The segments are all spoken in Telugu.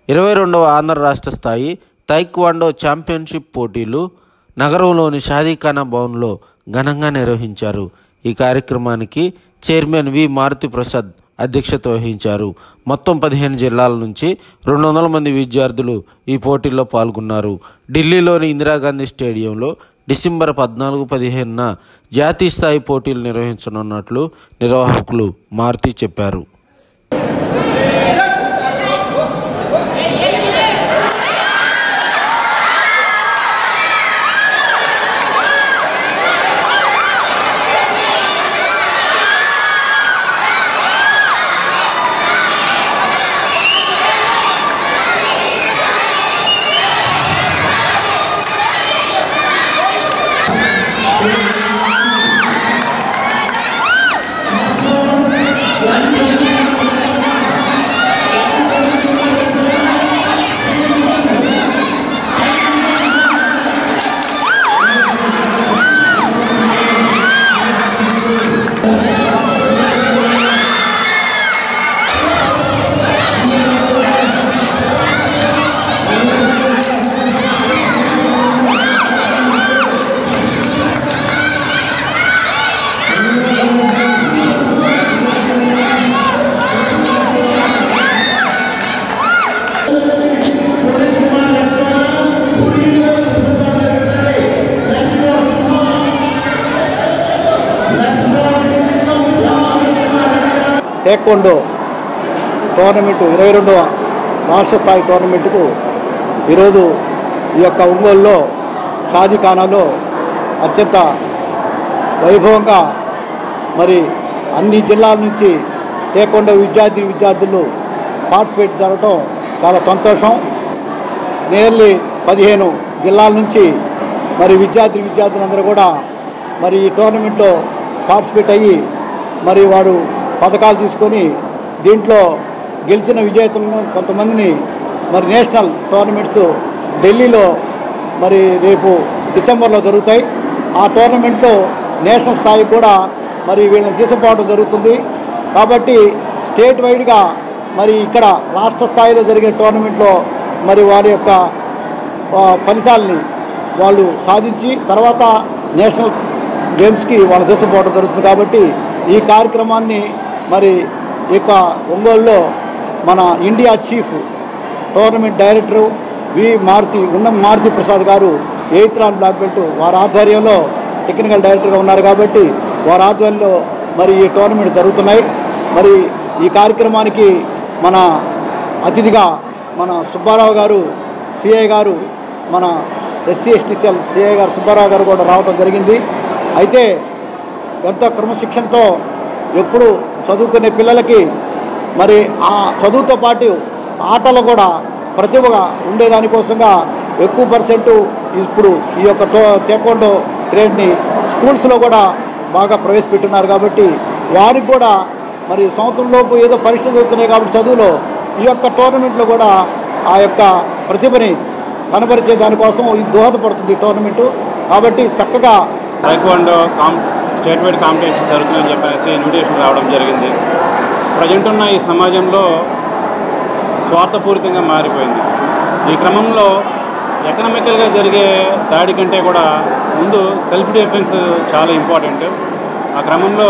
22వ ఆంధ్ర రాష్ట్ర స్థాయి తైక్వాండో ఛాంపియన్షిప్ పోటీలు నగరంలోని షాదీఖానా భవన్లో ఘనంగా నిర్వహించారు. ఈ కార్యక్రమానికి చైర్మన్ వి మారుతి ప్రసాద్ అధ్యక్షత వహించారు. మొత్తం 15 జిల్లాల నుంచి 200 మంది విద్యార్థులు ఈ పోటీల్లో పాల్గొన్నారు. ఢిల్లీలోని ఇందిరాగాంధీ స్టేడియంలో డిసెంబర్ 14-15న జాతీయ స్థాయి పోటీలు నిర్వహించనున్నట్లు నిర్వాహకులు మారుతి చెప్పారు. టేక్వాండో టోర్నమెంటు 22వ రాష్ట్ర స్థాయి టోర్నమెంటుకు ఈరోజు ఈ యొక్క ఒంగోలులో షాదీఖానాలో అత్యంత వైభవంగా మరి అన్ని జిల్లాల నుంచి టేక్వాండో విద్యార్థులు పార్టిసిపేట్ జరగడం చాలా సంతోషం. నియర్లీ 15 జిల్లాల నుంచి మరి విద్యార్థులందరూ కూడా మరి ఈ టోర్నమెంట్లో పార్టిసిపేట్ అయ్యి మరి వారు పథకాలు తీసుకొని దీంట్లో గెలిచిన విజేతలను కొంతమందిని మరి నేషనల్ టోర్నమెంట్స్ ఢిల్లీలో మరి రేపు డిసెంబర్లో జరుగుతాయి. ఆ టోర్నమెంట్లో నేషనల్ స్థాయి కూడా మరి వీళ్ళని తీసుకుపోవడం జరుగుతుంది. కాబట్టి స్టేట్ వైడ్గా మరి ఇక్కడ రాష్ట్ర స్థాయిలో జరిగే టోర్నమెంట్లో మరి వారి యొక్క ఫలితాలని వాళ్ళు సాధించి తర్వాత నేషనల్ గేమ్స్కి వాళ్ళు తీసుకుపోవడం జరుగుతుంది. కాబట్టి ఈ కార్యక్రమాన్ని మరి ఇక ఒంగోలులో మన India chief tournament director Maruti Prasad గారు 8th రౌండ్ బ్లాక్ బెల్ట్ వారి ఆధ్వర్యంలో టెక్నికల్ డైరెక్టర్గా ఉన్నారు. కాబట్టి వారి ఆధ్వర్యంలో మరి ఈ టోర్నమెంట్ జరుగుతున్నాయి. మరి ఈ కార్యక్రమానికి మన అతిథిగా మన సుబ్బారావు గారు సిఐ గారు మన SC/ST సిఐ గారు సుబ్బారావు గారు కూడా రావడం జరిగింది. అయితే ఎంతో క్రమశిక్షణతో ఎప్పుడు చదువుకునే పిల్లలకి మరి ఆ చదువుతో పాటు ఆటలు కూడా ప్రతిభగా ఉండేదానికోసంగా ఎక్కువ పర్సెంట్ ఇప్పుడు ఈ యొక్క టేక్వాండో క్రేడ్ని స్కూల్స్లో కూడా బాగా ప్రవేశపెట్టున్నారు. కాబట్టి వారికి కూడా మరి సంవత్సరంలోపు ఏదో పరీక్షలు జరుగుతున్నాయి కాబట్టి చదువులో ఈ యొక్క టోర్నమెంట్లో కూడా ఆ యొక్క ప్రతిభని కనబరిచే దానికోసం ఇది దోహదపడుతుంది టోర్నమెంటు. కాబట్టి చక్కగా టేక్వాండో స్టేట్ వైడ్ కాంపిటీషన్ జరుగుతుందని చెప్పేసి ఇన్విటేషన్ రావడం జరిగింది. ప్రజెంట్ ఉన్న ఈ సమాజంలో స్వార్థపూరితంగా మారిపోయింది. ఈ క్రమంలో ఎకనామికల్గా జరిగే దాడి కంటే కూడా ముందు సెల్ఫ్ డిఫెన్స్ చాలా ఇంపార్టెంట్. ఆ క్రమంలో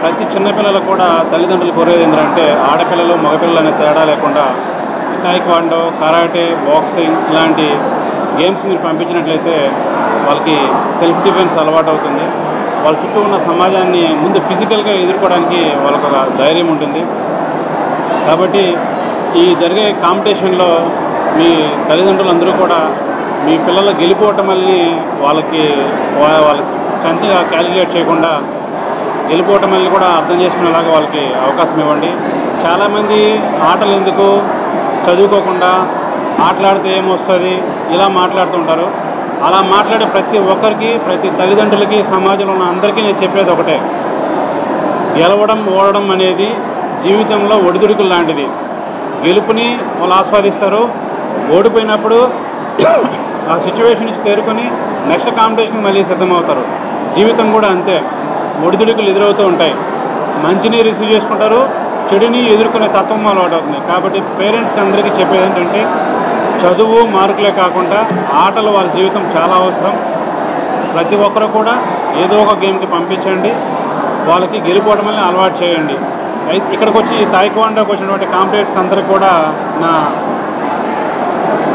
ప్రతి చిన్నపిల్లలకు కూడా తల్లిదండ్రులు కోరేది ఏంటంటే ఆడపిల్లలు మగపిల్లలు అనే తేడా లేకుండా టేక్వాండో, కరాటే, బాక్సింగ్ ఇలాంటి గేమ్స్ మీరు పంపించినట్లయితే వాళ్ళకి సెల్ఫ్ డిఫెన్స్ అలవాటు అవుతుంది. వాళ్ళ చుట్టూ ఉన్న సమాజాన్ని ముందు ఫిజికల్గా ఎదుర్కోవడానికి వాళ్ళకు ఒక ధైర్యం ఉంటుంది. కాబట్టి ఈ జరిగే కాంపిటీషన్లో మీ తల్లిదండ్రులందరూ కూడా మీ పిల్లల గెలిపోవటమల్ని వాళ్ళ స్ట్రెంత్గా క్యాలిక్యులేట్ చేయకుండా గెలిపోవటమల్ని కూడా అర్థం చేసుకునేలాగా వాళ్ళకి అవకాశం ఇవ్వండి. చాలామంది ఆటలు ఎందుకు చదువుకోకుండా ఆటలాడితే ఏమొస్తుంది ఇలా మాట్లాడుతుంటారు. అలా మాట్లాడే ప్రతి ఒక్కరికి, ప్రతి తల్లిదండ్రులకి, సమాజంలో ఉన్న అందరికీ నేను చెప్పేది ఒకటే, గెలవడం ఓడడం అనేది జీవితంలో ఒడిదుడుకులు లాంటిది. గెలుపుని వాళ్ళు ఆస్వాదిస్తారు, ఓడిపోయినప్పుడు ఆ సిచ్యువేషన్ నుంచి తేరుకొని నెక్స్ట్ కాంపిటీషన్కి మళ్ళీ సిద్ధమవుతారు. జీవితం కూడా అంతే, ఒడిదుడుకులు ఎదురవుతూ ఉంటాయి. మంచిని రిసీవ్ చేసుకుంటారు, చెడుని ఎదుర్కొనే తత్వం అలవాటు అవుతుంది. కాబట్టి పేరెంట్స్కి అందరికీ చెప్పేది ఏంటంటే చదువు మార్కులే కాకుండా ఆటలు వాళ్ళ జీవితం చాలా అవసరం. ప్రతి ఒక్కరు కూడా ఏదో ఒక గేమ్కి పంపించండి, వాళ్ళకి గెలుపోవడం వల్ల అలవాటు చేయండి. ఇక్కడికి వచ్చి ఈ తాయిక్వాండోకి వచ్చినటువంటి కాంపిటేటర్స్కి అందరికీ కూడా నా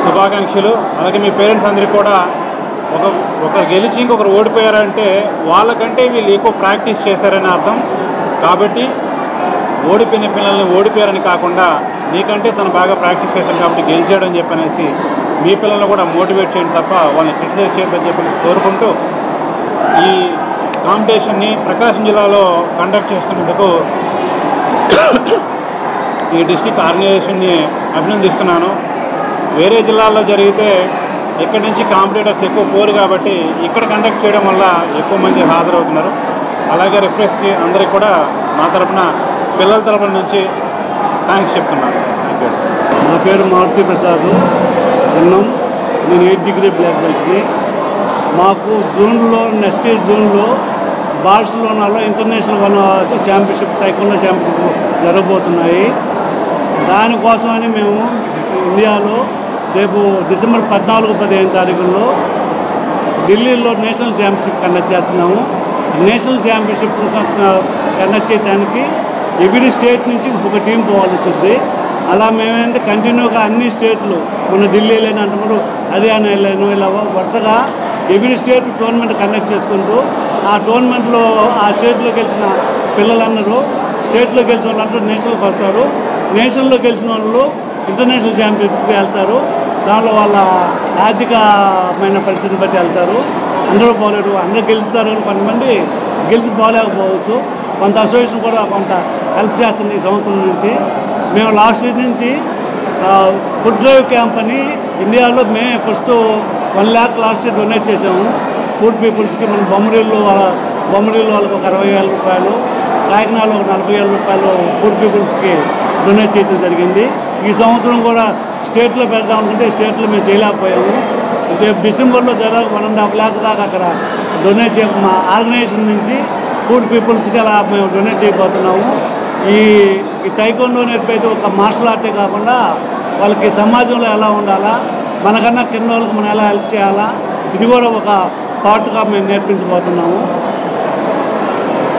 శుభాకాంక్షలు. అలాగే మీ పేరెంట్స్ అందరికీ కూడా ఒకరు గెలిచి ఇంకొకరు ఓడిపోయారంటే వాళ్ళకంటే వీళ్ళు ఎక్కువ ప్రాక్టీస్ చేశారని అర్థం. కాబట్టి ఓడిపోయిన పిల్లల్ని ఓడిపోయారని కాకుండా నీకంటే తను బాగా ప్రాక్టీస్ చేశారు కాబట్టి గెలిచాడని చెప్పనేసి మీ పిల్లల్ని కూడా మోటివేట్ చేయండి తప్ప వాళ్ళని క్రిటిసైజ్ చేయొద్దని చెప్పేసి కోరుకుంటూ ఈ కాంపిటీషన్ని ప్రకాశం జిల్లాలో కండక్ట్ చేస్తున్నందుకు ఈ డిస్ట్రిక్ట్ ఆర్గనైజేషన్ని అభినందిస్తున్నాను. వేరే జిల్లాల్లో జరిగితే ఇక్కడి నుంచి కాంపిటీటర్స్ ఎక్కువ పోరు కాబట్టి ఇక్కడ కండక్ట్ చేయడం వల్ల ఎక్కువ మంది హాజరవుతున్నారు. అలాగే రిఫ్రెష్కి అందరికి కూడా నా తరఫున పిల్లల తరఫున నుంచి థ్యాంక్స్ చెప్తున్నాను. Thank you. నా పేరు మారుతి ప్రసాద్ ఉన్నాం. నేను 8th డిగ్రీ బ్లాక్ బెల్ట్ని. మాకు నెక్స్ట్ ఇయర్ జూన్లో బార్సిలోనాలో ఇంటర్నేషనల్ ఛాంపియన్షిప్ తైక్వాండో ఛాంపియన్షిప్ జరగబోతున్నాయి. దానికోసమని మేము ఇండియాలో రేపు డిసెంబర్ 14-15 తారీఖుల్లో ఢిల్లీలో నేషనల్ ఛాంపియన్షిప్ కండక్ట్ చేస్తున్నాము. నేషనల్ ఛాంపియన్షిప్ కండక్ట్ చేయడానికి ఎవ్రీ స్టేట్ నుంచి ఒక టీం పోవాల్సి వచ్చింది. అలా మేమేంటే కంటిన్యూగా అన్ని స్టేట్లు మన ఢిల్లీ వెళ్ళాను అంటున్నారు, హర్యానా వెళ్ళాను, ఇలా వరుసగా ఎవ్రీ స్టేట్ టోర్నమెంట్ కండక్ట్ చేసుకుంటూ ఆ టోర్నమెంట్లో ఆ స్టేట్లో గెలిచిన పిల్లలందరూ స్టేట్లో గెలిచిన వాళ్ళందరూ నేషనల్కి వస్తారు. నేషనల్లో గెలిచిన వాళ్ళు ఇంటర్నేషనల్ ఛాంపియన్షిప్కి వెళ్తారు. దానిలో వాళ్ళ ఆర్థికమైన పరిస్థితిని బట్టి వెళ్తారు. అందరూ పోలేరు, అందరూ గెలుస్తారు. కొంతమంది గెలిచి పోలేకపోవచ్చు. కొంత అసోసియేషన్ కూడా కొంత హెల్ప్ చేస్తుంది. ఈ సంవత్సరం నుంచి మేము లాస్ట్ ఇయర్ నుంచి ఫుడ్ డ్రైవ్ క్యాంప్ అని ఇండియాలో మేము first 1 lakh last year donate చేసాము పూర్ పీపుల్స్కి. మన బొమ్మరీల్లో వాళ్ళకి ఒక 60,000 రూపాయలు, కాకినాడలో ఒక 40,000 రూపాయలు పూర్ పీపుల్స్కి డొనేట్ చేయడం జరిగింది. ఈ సంవత్సరం కూడా స్టేట్లో పెడదాం అనుకుంటే స్టేట్లో మేము చేయలేకపోయాము. రేపు డిసెంబర్లో దాదాపు 1.5 lakh దాకా అక్కడ డొనేట్ మా ఆర్గనైజేషన్ నుంచి పూర్ పీపుల్స్కి అలా మేము డొనేట్ చేయబోతున్నాము. ఈ తైక్వాండో నేర్పైతే ఒక మార్షల్ ఆర్టే కాకుండా వాళ్ళకి సమాజంలో ఎలా ఉండాలా, మనకన్నా కింద వాళ్ళకి మనం ఎలా హెల్ప్ చేయాలా, ఇది కూడా ఒక పార్ట్గా మేము నేర్పించబోతున్నాము.